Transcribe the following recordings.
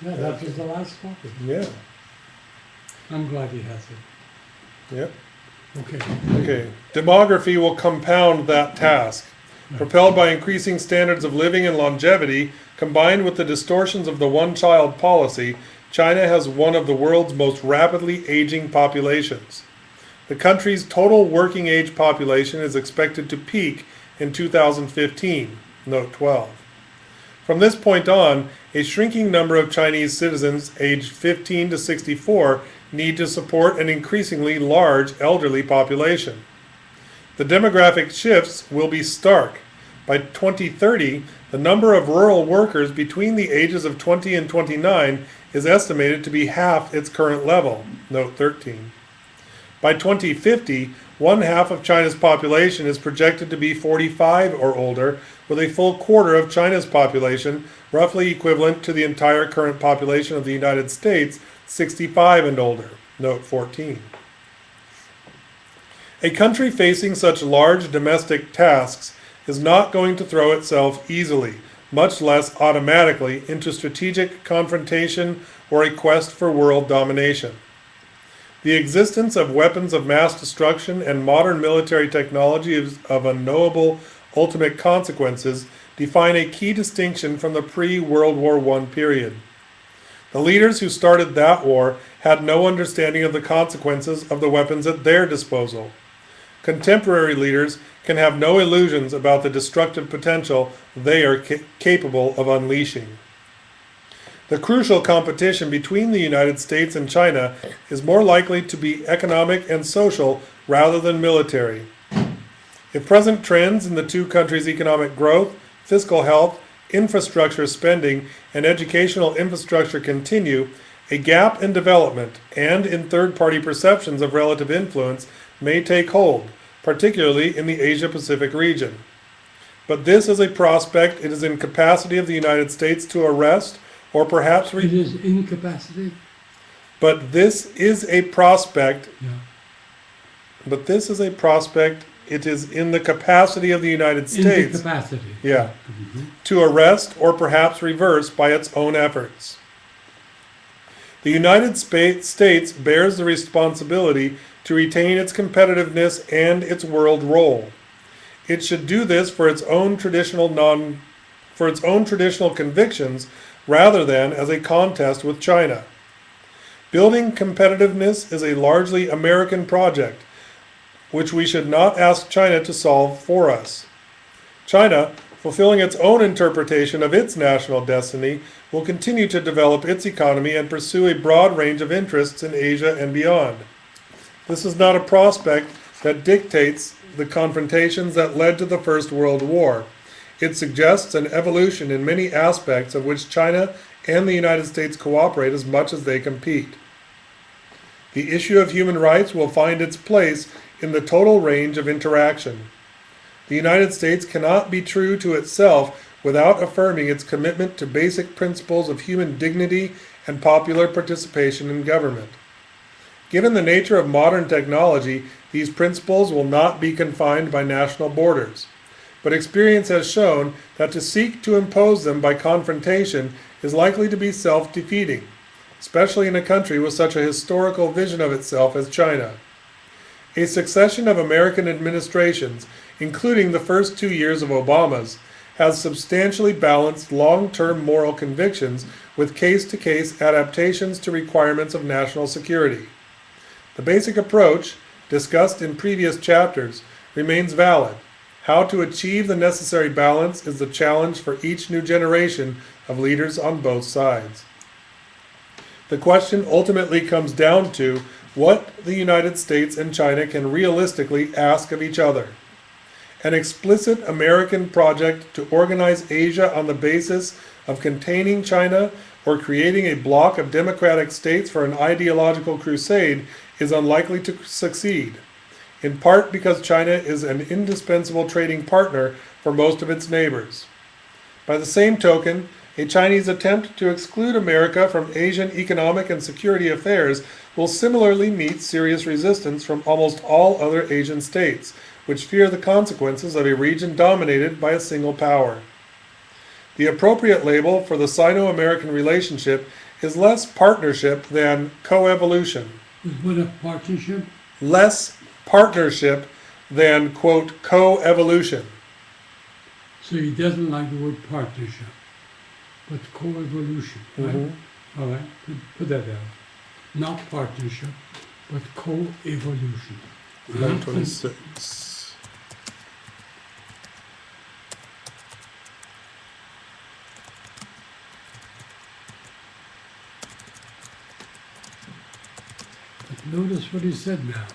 Yeah, that was the last topic. Yeah. I'm glad he has it. Yep. Okay. Okay. Demography will compound that task. Propelled by increasing standards of living and longevity, combined with the distortions of the one-child policy, China has one of the world's most rapidly aging populations. The country's total working age population is expected to peak in 2015, note 12. From this point on, a shrinking number of Chinese citizens aged 15 to 64 need to support an increasingly large elderly population. The demographic shifts will be stark. By 2030, the number of rural workers between the ages of 20 and 29 is estimated to be half its current level, note 13. By 2050, one half of China's population is projected to be 45 or older, with a full quarter of China's population, roughly equivalent to the entire current population of the United States, 65 and older, note 14. A country facing such large domestic tasks is not going to throw itself easily, much less automatically, into strategic confrontation or a quest for world domination. The existence of weapons of mass destruction and modern military technology of unknowable ultimate consequences define a key distinction from the pre-World War I period. The leaders who started that war had no understanding of the consequences of the weapons at their disposal. Contemporary leaders can have no illusions about the destructive potential they are capable of unleashing. The crucial competition between the United States and China is more likely to be economic and social rather than military. If present trends in the two countries' economic growth, fiscal health, infrastructure spending, and educational infrastructure continue, a gap in development and in third-party perceptions of relative influence may take hold, particularly in the Asia-Pacific region. But this is a prospect it is in capacity of the United States to arrest or perhaps It is incapacity. but this is a prospect Yeah. but this is a prospect it is in the capacity of the United In States the capacity. yeah Mhm. to arrest or perhaps reverse by its own efforts. The United States bears the responsibility to retain its competitiveness and its world role. It should do this for its own traditional convictions rather than as a contest with China. Building competitiveness is a largely American project, which we should not ask China to solve for us. China, fulfilling its own interpretation of its national destiny, will continue to develop its economy and pursue a broad range of interests in Asia and beyond. This is not a prospect that dictates the confrontations that led to the First World War. It suggests an evolution in many aspects of which China and the United States cooperate as much as they compete. The issue of human rights will find its place in the total range of interaction. The United States cannot be true to itself without affirming its commitment to basic principles of human dignity and popular participation in government. Given the nature of modern technology, these principles will not be confined by national borders. But experience has shown that to seek to impose them by confrontation is likely to be self-defeating, especially in a country with such a historical vision of itself as China. A succession of American administrations, including the first 2 years of Obama's, has substantially balanced long-term moral convictions with case-to-case adaptations to requirements of national security. The basic approach, discussed in previous chapters, remains valid. How to achieve the necessary balance is the challenge for each new generation of leaders on both sides. The question ultimately comes down to what the United States and China can realistically ask of each other. An explicit American project to organize Asia on the basis of containing China or creating a bloc of democratic states for an ideological crusade is unlikely to succeed, in part because China is an indispensable trading partner for most of its neighbors. By the same token, a Chinese attempt to exclude America from Asian economic and security affairs will similarly meet serious resistance from almost all other Asian states, which fear the consequences of a region dominated by a single power. The appropriate label for the Sino-American relationship is less partnership than coevolution. Is what a partnership? Less partnership than, quote, coevolution. So he doesn't like the word partnership, but co-evolution, right? Mm-hmm. All right, put that down. Not partnership, but co-evolution. 1126. But notice what he said now,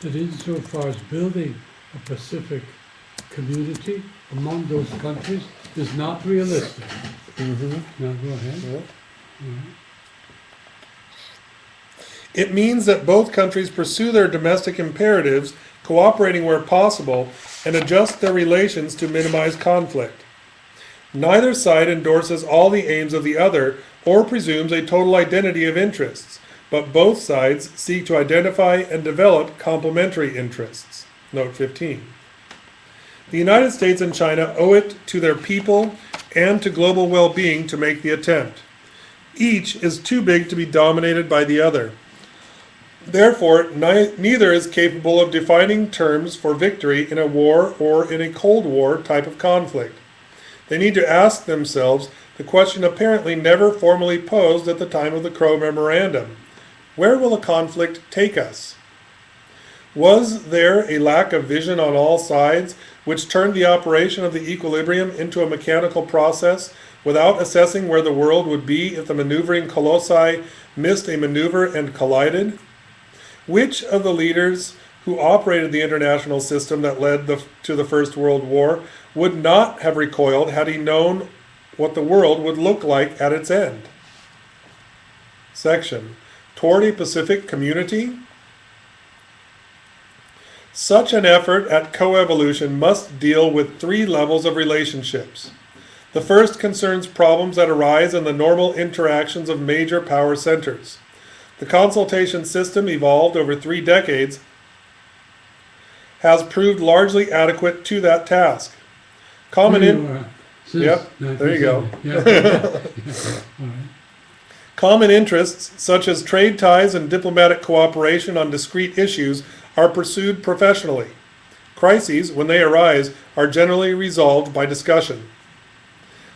that insofar as building a Pacific community among those countries is not realistic. Mm-hmm. Now go ahead. Yeah. Mhm. It means that both countries pursue their domestic imperatives, cooperating where possible, and adjust their relations to minimize conflict. Neither side endorses all the aims of the other or presumes a total identity of interests, but both sides seek to identify and develop complementary interests. Note 15. The United States and China owe it to their people and to global well-being to make the attempt. Each is too big to be dominated by the other. Therefore, neither is capable of defining terms for victory in a war or in a Cold War type of conflict. They need to ask themselves the question apparently never formally posed at the time of the Crow Memorandum. Where will the conflict take us? Was there a lack of vision on all sides which turned the operation of the equilibrium into a mechanical process without assessing where the world would be if the maneuvering colossi missed a maneuver and collided? Which of the leaders who operated the international system that led to the First World War would not have recoiled had he known what the world would look like at its end? Section. Toward a Pacific community? Such an effort at coevolution must deal with three levels of relationships. The first concerns problems that arise in the normal interactions of major power centers. The consultation system, evolved over 3 decades, has proved largely adequate to that task. Common There you are. Since Yep, there you go. 1970. Yeah. All right. Common interests, such as trade ties and diplomatic cooperation on discrete issues, are pursued professionally. Crises, when they arise, are generally resolved by discussion.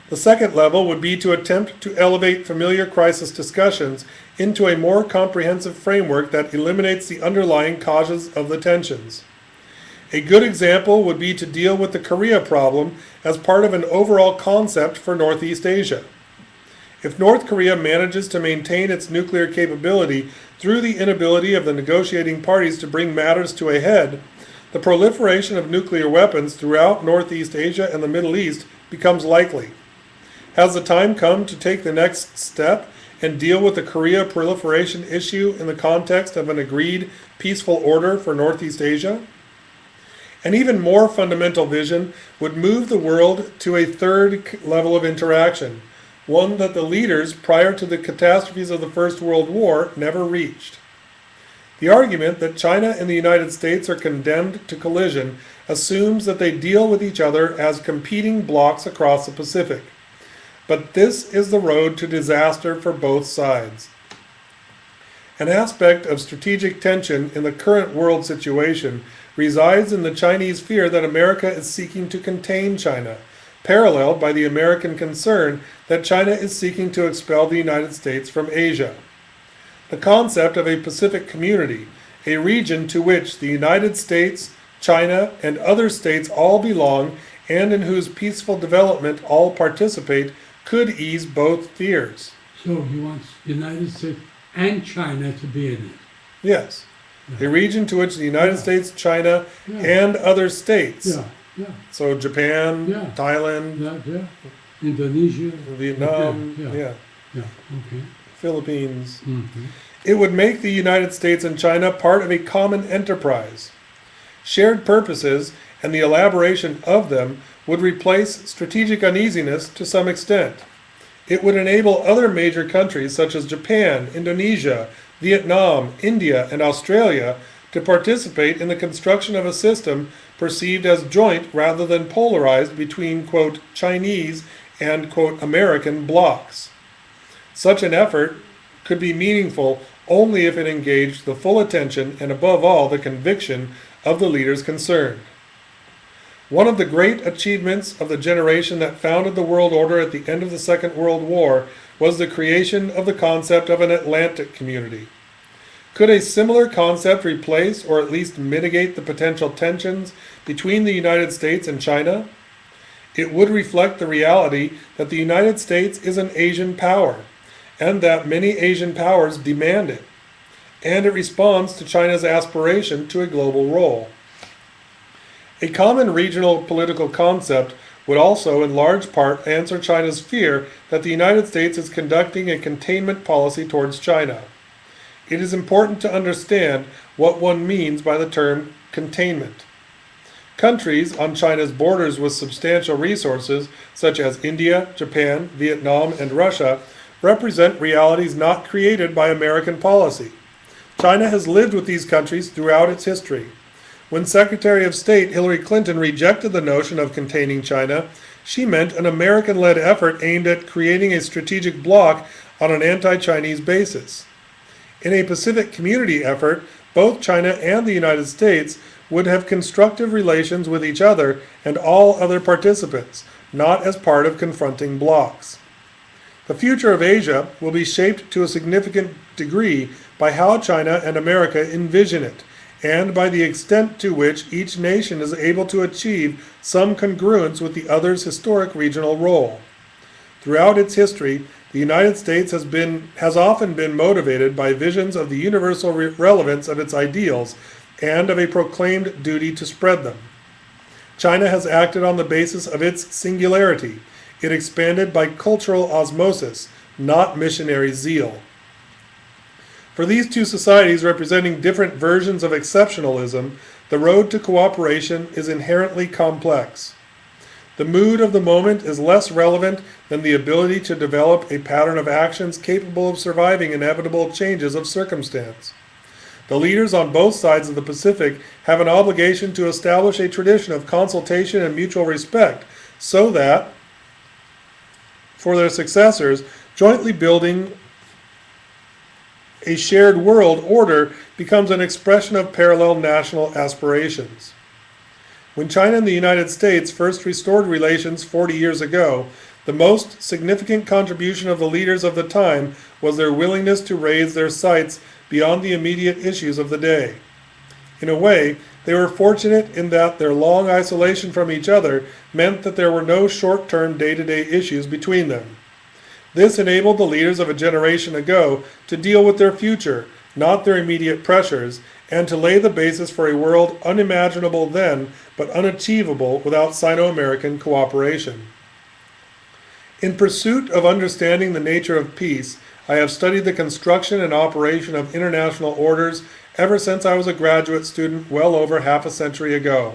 The second level would be to attempt to elevate familiar crisis discussions into a more comprehensive framework that eliminates the underlying causes of the tensions. A good example would be to deal with the Korea problem as part of an overall concept for Northeast Asia. If North Korea manages to maintain its nuclear capability through the inability of the negotiating parties to bring matters to a head, the proliferation of nuclear weapons throughout Northeast Asia and the Middle East becomes likely. Has the time come to take the next step and deal with the Korea proliferation issue in the context of an agreed peaceful order for Northeast Asia? An even more fundamental vision would move the world to a third level of interaction, one that the leaders prior to the catastrophes of the First World War never reached. The argument that China and the United States are condemned to collision assumes that they deal with each other as competing blocs across the Pacific. But this is the road to disaster for both sides. An aspect of strategic tension in the current world situation resides in the Chinese fear that America is seeking to contain China, paralleled by the American concern that China is seeking to expel the United States from Asia. The concept of a Pacific community, a region to which the United States, China, and other states all belong and in whose peaceful development all participate, could ease both fears. So he wants the United States and China to be in it. Yes. Yeah. A region to which the United States, China, and other states. Yeah, yeah, So Japan, Yeah. Thailand, yeah. Indonesia. Vietnam, Yeah. Okay. Philippines. Mm-hmm. It would make the United States and China part of a common enterprise. Shared purposes and the elaboration of them would replace strategic uneasiness to some extent. It would enable other major countries such as Japan, Indonesia, Vietnam, India, and Australia to participate in the construction of a system perceived as joint rather than polarized between, quote, Chinese and, quote, American blocs. Such an effort could be meaningful only if it engaged the full attention and above all the conviction of the leaders concerned. One of the great achievements of the generation that founded the world order at the end of the Second World War was the creation of the concept of an Atlantic community. Could a similar concept replace or at least mitigate the potential tensions between the United States and China? It would reflect the reality that the United States is an Asian power, and that many Asian powers demand it, and it responds to China's aspiration to a global role. A common regional political concept would also in large part answer China's fear that the United States is conducting a containment policy towards China. It is important to understand what one means by the term containment. Countries on China's borders with substantial resources, such as India, Japan, Vietnam, and Russia, represent realities not created by American policy. China has lived with these countries throughout its history. When Secretary of State Hillary Clinton rejected the notion of containing China, she meant an American-led effort aimed at creating a strategic bloc on an anti-Chinese basis. In a Pacific Community effort, both China and the United States would have constructive relations with each other and all other participants, not as part of confronting blocs. The future of Asia will be shaped to a significant degree by how China and America envision it, and by the extent to which each nation is able to achieve some congruence with the other's historic regional role. Throughout its history, the United States has often been motivated by visions of the universal relevance of its ideals and of a proclaimed duty to spread them. China has acted on the basis of its singularity. It expanded by cultural osmosis, not missionary zeal. For these two societies representing different versions of exceptionalism, the road to cooperation is inherently complex. The mood of the moment is less relevant than the ability to develop a pattern of actions capable of surviving inevitable changes of circumstance. The leaders on both sides of the Pacific have an obligation to establish a tradition of consultation and mutual respect so that, for their successors, jointly building a shared world order becomes an expression of parallel national aspirations. When China and the United States first restored relations 40 years ago, the most significant contribution of the leaders of the time was their willingness to raise their sights beyond the immediate issues of the day. In a way, they were fortunate in that their long isolation from each other meant that there were no short-term day-to-day issues between them. This enabled the leaders of a generation ago to deal with their future, not their immediate pressures, and to lay the basis for a world unimaginable then, but unachievable without Sino-American cooperation. In pursuit of understanding the nature of peace, I have studied the construction and operation of international orders ever since I was a graduate student well over half a century ago.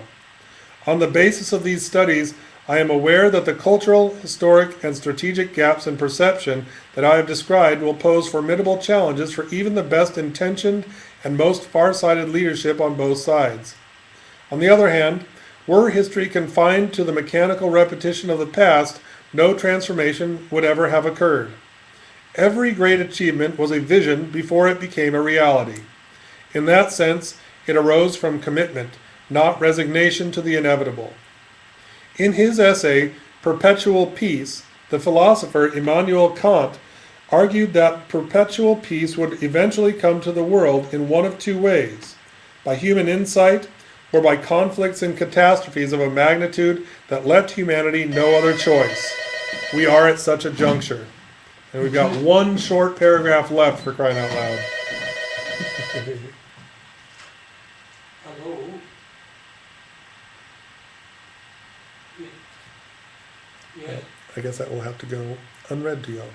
On the basis of these studies, I am aware that the cultural, historic, and strategic gaps in perception that I have described will pose formidable challenges for even the best intentioned and most far-sighted leadership on both sides. On the other hand, were history confined to the mechanical repetition of the past, no transformation would ever have occurred. Every great achievement was a vision before it became a reality. In that sense, it arose from commitment, not resignation to the inevitable. In his essay, Perpetual Peace, the philosopher Immanuel Kant argued that perpetual peace would eventually come to the world in one of two ways: by human insight or by conflicts and catastrophes of a magnitude that left humanity no other choice. We are at such a juncture. And we've got one short paragraph left, for crying out loud. Hello? Yeah. I guess that will have to go unread to y'all.